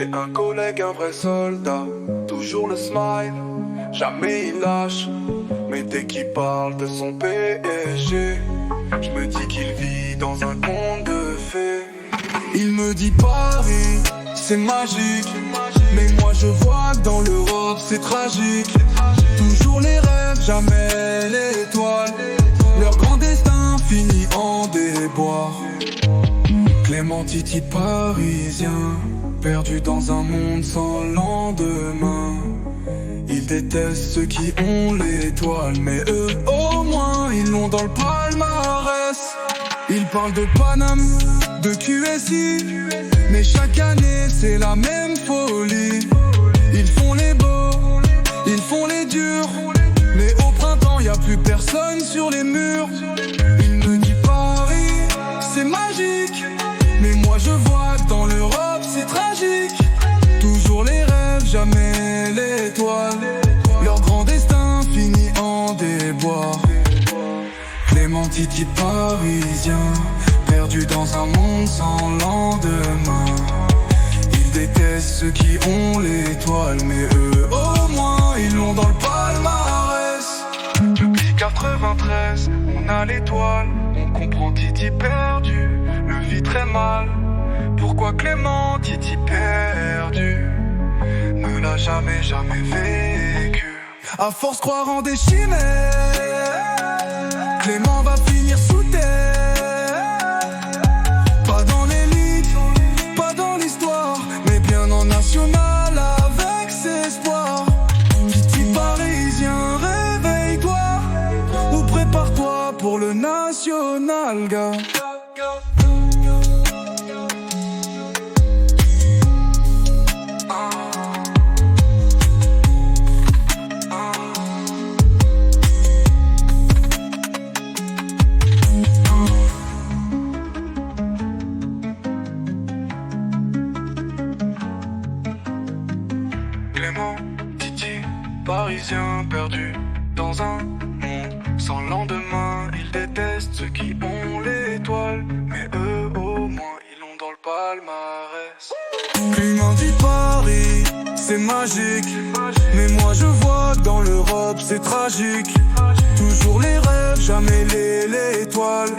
J'ai un collègue, un vrai soldat, toujours le smile, jamais il lâche. Mais dès qu'il parle de son PSG, je me dis qu'il vit dans un conte de fées. Il me dit Paris, c'est magique, mais moi je vois que dans l'Europe c'est tragique. Toujours les rêves, jamais l'étoile. Leur grand destin finit en déboire. Clément Titi parisien, perdu dans un monde sans lendemain. Ils détestent ceux qui ont l'étoile, mais eux au moins ils l'ont dans le palmarès. Ils parlent de Paname, de QSI, mais chaque année c'est la même folie. Ils font les beaux, ils font les durs, mais au printemps y a plus personne sur les murs. Il me dit Paris, c'est magique, mais moi je vois que dans l'Europe c'est tragique. Toujours les rêves, jamais l'étoile. Leur grand destin finit en déboire. Clément Titi parisien, perdu dans un monde sans lendemain. Ils détestent ceux qui ont l'étoile, mais eux au moins ils l'ont dans le palmarès. Depuis 93, on a l'étoile. On comprend Titi perdu, le vit très mal. Pourquoi Clément Titi perdu ne l'a jamais vécu? À force croire en des chimères, Clément va finir sous terre. Pas dans l'élite, pas dans l'histoire, mais bien en national avec ses espoirs. Titi parisien, réveille-toi ou prépare-toi pour le national, gars. Clément Titi parisien, perdu dans un monde sans lendemain. Ils détestent ceux qui ont l'étoile, mais eux au moins ils l'ont dans le palmarès. Clément dit Paris, c'est magique, mais moi je vois que dans l'Europe c'est tragique. Toujours les rêves, jamais l'étoile.